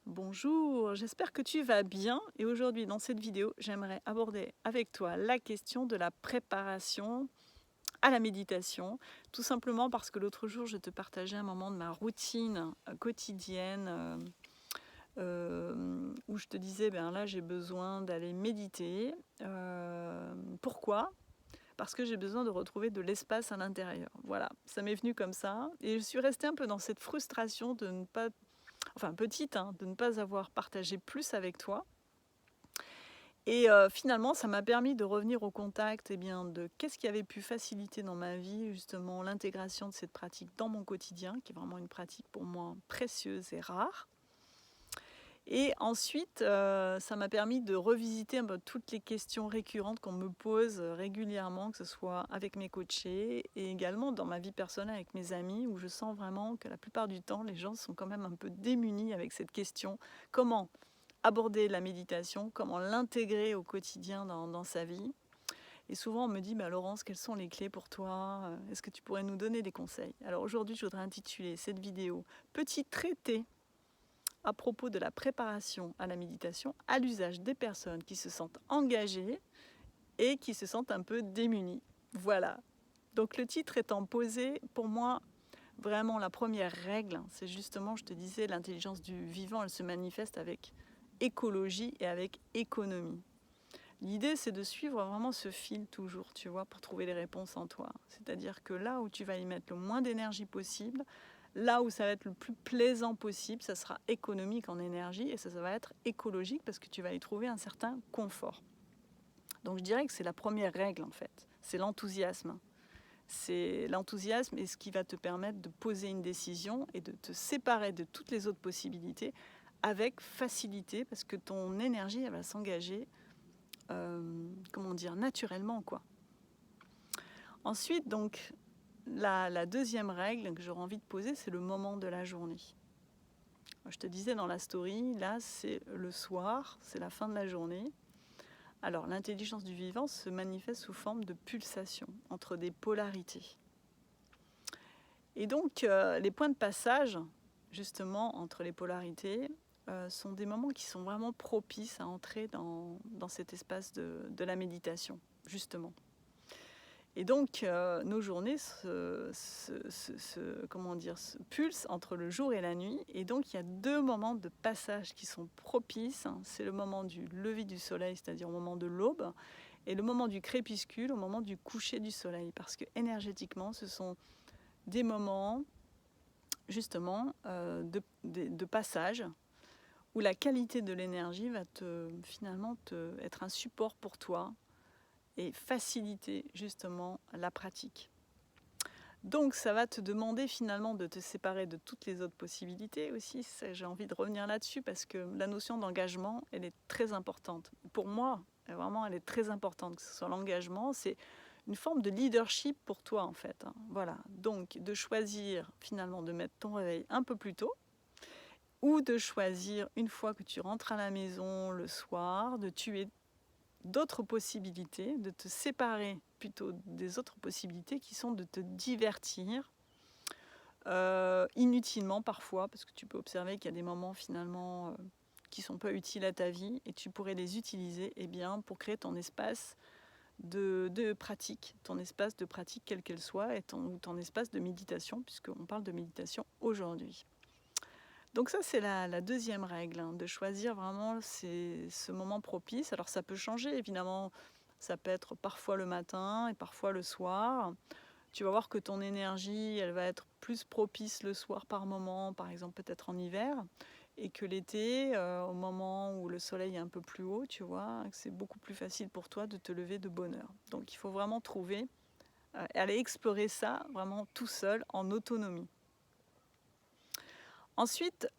Bonjour, j'espère que tu vas bien et aujourd'hui dans cette vidéo, j'aimerais aborder avec toi la question de la préparation à la méditation, tout simplement parce que l'autre jour, je te partageais un moment de ma routine quotidienne où je te disais, ben là, j'ai besoin d'aller méditer. Pourquoi? Parce que j'ai besoin de retrouver de l'espace à l'intérieur. Voilà, ça m'est venu comme ça et je suis restée un peu dans cette frustration de ne pas enfin petite, hein, de ne pas avoir partagé plus avec toi. Et finalement, ça m'a permis de revenir au contact de qu'est-ce qui avait pu faciliter dans ma vie justement l'intégration de cette pratique dans mon quotidien, qui est vraiment une pratique pour moi précieuse et rare. Et ensuite, ça m'a permis de revisiter un peu toutes les questions récurrentes qu'on me pose régulièrement, que ce soit avec mes coachés et également dans ma vie personnelle avec mes amis, où je sens vraiment que la plupart du temps, les gens sont quand même un peu démunis avec cette question: comment aborder la méditation, comment l'intégrer au quotidien dans sa vie. Et souvent on me dit: bah, Laurence, quelles sont les clés pour toi? Est-ce que tu pourrais nous donner des conseils? Alors aujourd'hui, je voudrais intituler cette vidéo Petit traité à propos de la préparation à la méditation à l'usage des personnes qui se sentent engagées et qui se sentent un peu démunies. Voilà. Donc le titre étant posé, pour moi, vraiment la première règle, c'est justement, je te disais, l'intelligence du vivant, elle se manifeste avec écologie et avec économie. L'idée, c'est de suivre vraiment ce fil toujours, tu vois, pour trouver les réponses en toi. C'est-à-dire que là où tu vas y mettre le moins d'énergie possible, là où ça va être le plus plaisant possible, ça sera économique en énergie et ça va être écologique parce que tu vas y trouver un certain confort. Donc je dirais que c'est la première règle en fait, c'est l'enthousiasme. C'est l'enthousiasme et ce qui va te permettre de poser une décision et de te séparer de toutes les autres possibilités avec facilité parce que ton énergie elle va s'engager naturellement, quoi. Ensuite, donc, la deuxième règle que j'aurais envie de poser, c'est le moment de la journée. Je te disais dans la story, là, c'est le soir, c'est la fin de la journée. Alors, l'intelligence du vivant se manifeste sous forme de pulsation entre des polarités. Et donc, les points de passage, justement, entre les polarités, sont des moments qui sont vraiment propices à entrer dans cet espace de la méditation, justement. Et donc, nos journées se pulsent entre le jour et la nuit. Et donc, il y a deux moments de passage qui sont propices. C'est le moment du lever du soleil, c'est-à-dire au moment de l'aube, et le moment du crépuscule, au moment du coucher du soleil. Parce que énergétiquement, ce sont des moments, justement, de passage où la qualité de l'énergie va finalement être un support pour toi et faciliter justement la pratique. Donc ça va te demander finalement de te séparer de toutes les autres possibilités aussi. J'ai envie de revenir là-dessus parce que la notion d'engagement, elle est très importante. Pour moi, vraiment, elle est très importante, que ce soit l'engagement, c'est une forme de leadership pour toi en fait. Voilà, donc de choisir finalement de mettre ton réveil un peu plus tôt ou de choisir une fois que tu rentres à la maison le soir, de tuer d'autres possibilités, de te séparer plutôt des autres possibilités qui sont de te divertir inutilement parfois, parce que tu peux observer qu'il y a des moments finalement qui ne sont pas utiles à ta vie et tu pourrais les utiliser pour créer ton espace de pratique, ton espace de pratique quelle qu'elle soit, et ton espace de méditation, puisqu'on parle de méditation aujourd'hui. Donc ça, c'est la deuxième règle, de choisir vraiment ce moment propice. Alors ça peut changer, évidemment, ça peut être parfois le matin et parfois le soir. Tu vas voir que ton énergie, elle va être plus propice le soir par moment, par exemple peut-être en hiver, et que l'été, au moment où le soleil est un peu plus haut, tu vois, c'est beaucoup plus facile pour toi de te lever de bonne heure. Donc il faut vraiment trouver, aller explorer ça vraiment tout seul, en autonomie. Ensuite, donc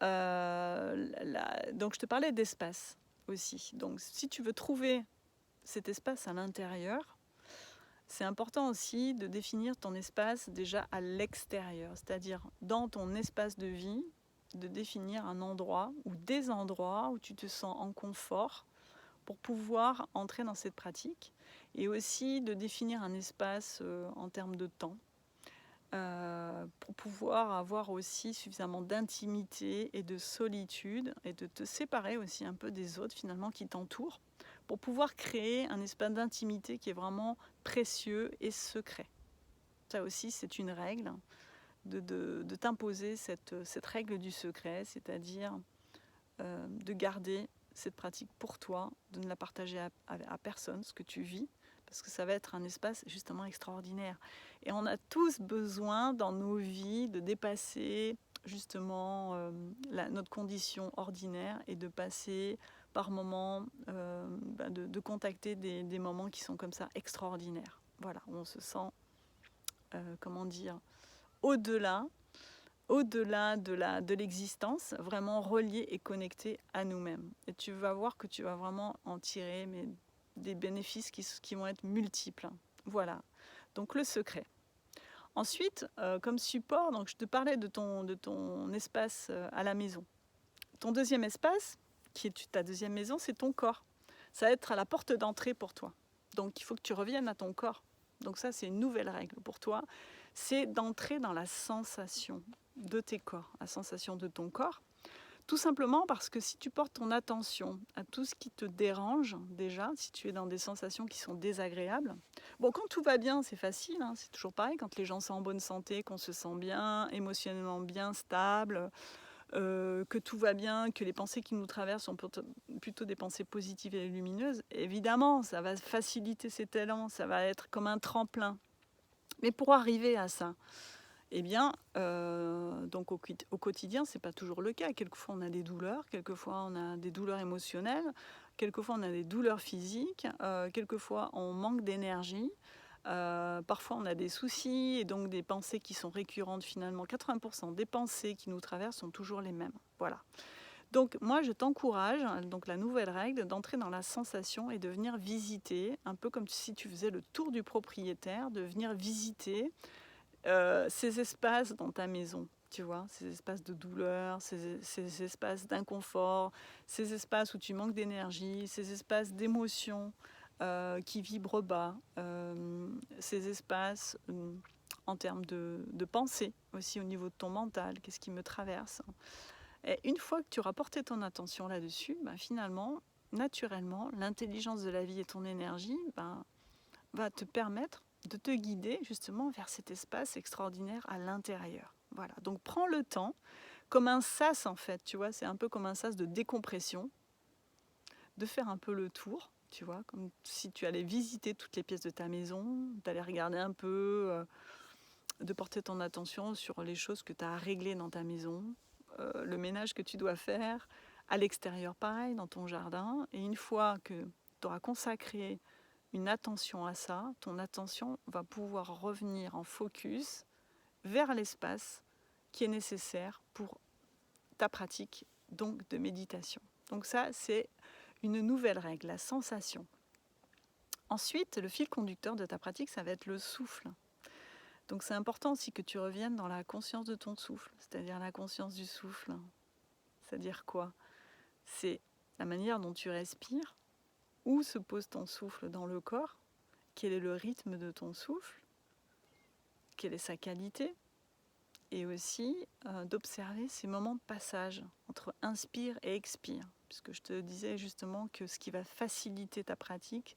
je te parlais d'espace aussi. Donc si tu veux trouver cet espace à l'intérieur, c'est important aussi de définir ton espace déjà à l'extérieur, c'est-à-dire dans ton espace de vie, de définir un endroit ou des endroits où tu te sens en confort pour pouvoir entrer dans cette pratique, et aussi de définir un espace en termes de temps. pour pouvoir avoir aussi suffisamment d'intimité et de solitude et de te séparer aussi un peu des autres finalement qui t'entourent pour pouvoir créer un espace d'intimité qui est vraiment précieux et secret. Ça aussi, c'est une règle de t'imposer cette règle du secret, c'est-à-dire de garder cette pratique pour toi, de ne la partager à personne, ce que tu vis, parce que ça va être un espace justement extraordinaire. Et on a tous besoin dans nos vies de dépasser justement notre condition ordinaire et de passer par moments, de contacter des moments qui sont comme ça extraordinaires. Voilà, on se sent, comment dire, au-delà de l'existence, vraiment relié et connecté à nous-mêmes. Et tu vas voir que tu vas vraiment en tirer des bénéfices qui vont être multiples. Voilà, donc le secret. Ensuite, comme support, donc je te parlais de ton espace à la maison. Ton deuxième espace, qui est ta deuxième maison, c'est ton corps. Ça va être à la porte d'entrée pour toi. Donc il faut que tu reviennes à ton corps. Donc ça, c'est une nouvelle règle pour toi. C'est d'entrer dans la sensation de tes corps, la sensation de ton corps. Tout simplement parce que si tu portes ton attention à tout ce qui te dérange déjà, si tu es dans des sensations qui sont désagréables, bon, quand tout va bien, c'est facile, hein, c'est toujours pareil, quand les gens sont en bonne santé, qu'on se sent bien, émotionnellement bien, stable, que tout va bien, que les pensées qui nous traversent sont plutôt des pensées positives et lumineuses, évidemment, ça va faciliter cet élan, ça va être comme un tremplin. Mais pour arriver à ça, eh bien, donc au quotidien, ce n'est pas toujours le cas. Quelquefois, on a des douleurs, quelquefois, on a des douleurs émotionnelles, quelquefois, on a des douleurs physiques, quelquefois, on manque d'énergie, parfois, on a des soucis et donc des pensées qui sont récurrentes finalement. 80% des pensées qui nous traversent sont toujours les mêmes. Voilà. Donc moi, je t'encourage, donc la nouvelle règle, d'entrer dans la sensation et de venir visiter, un peu comme si tu faisais le tour du propriétaire, de venir visiter ces espaces dans ta maison, tu vois, ces espaces de douleur, ces espaces d'inconfort, ces espaces où tu manques d'énergie, ces espaces d'émotions qui vibrent bas, ces espaces en termes de pensée aussi au niveau de ton mental, qu'est-ce qui me traverse. Et une fois que tu auras porté ton attention là-dessus, finalement, naturellement, l'intelligence de la vie et ton énergie va te permettre de te guider justement vers cet espace extraordinaire à l'intérieur. Voilà, donc prends le temps, comme un sas en fait, tu vois, c'est un peu comme un sas de décompression, de faire un peu le tour, tu vois, comme si tu allais visiter toutes les pièces de ta maison, d'aller regarder un peu, de porter ton attention sur les choses que tu as à régler dans ta maison, le ménage que tu dois faire, à l'extérieur pareil, dans ton jardin, et une fois que tu auras consacré une attention à ça, ton attention va pouvoir revenir en focus vers l'espace qui est nécessaire pour ta pratique donc de méditation. Donc ça, c'est une nouvelle règle, la sensation. Ensuite, le fil conducteur de ta pratique, ça va être le souffle. Donc c'est important aussi que tu reviennes dans la conscience de ton souffle, c'est-à-dire la conscience du souffle. C'est-à-dire quoi? C'est la manière dont tu respires, où se pose ton souffle dans le corps, quel est le rythme de ton souffle, quelle est sa qualité, et aussi d'observer ces moments de passage entre inspire et expire. Puisque je te disais justement que ce qui va faciliter ta pratique,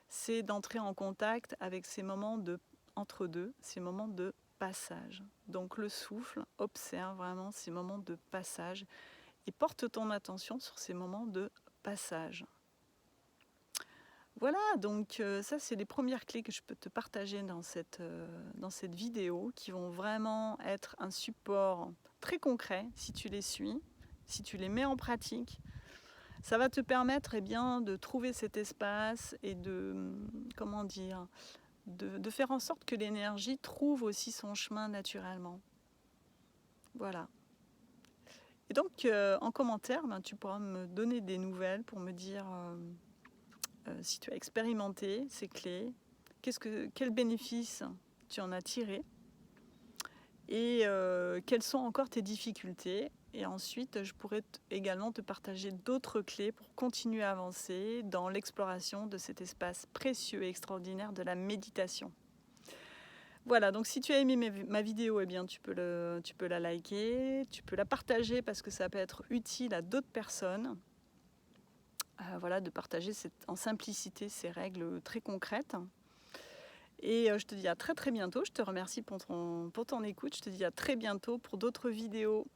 c'est d'entrer en contact avec ces moments entre deux, ces moments de passage. Donc le souffle, observe vraiment ces moments de passage et porte ton attention sur ces moments de passage. Voilà, donc ça c'est les premières clés que je peux te partager dans cette vidéo qui vont vraiment être un support très concret si tu les suis, si tu les mets en pratique. Ça va te permettre de trouver cet espace et de faire en sorte que l'énergie trouve aussi son chemin naturellement. Voilà. Et donc en commentaire, tu pourras me donner des nouvelles pour me dire si tu as expérimenté ces clés, quels bénéfices tu en as tiré et quelles sont encore tes difficultés. Et ensuite, je pourrais également te partager d'autres clés pour continuer à avancer dans l'exploration de cet espace précieux et extraordinaire de la méditation. Voilà, donc si tu as aimé ma vidéo, eh bien tu peux la liker, tu peux la partager parce que ça peut être utile à d'autres personnes. Voilà, de partager en simplicité ces règles très concrètes. Et je te dis à très bientôt. Je te remercie pour ton écoute. Je te dis à très bientôt pour d'autres vidéos.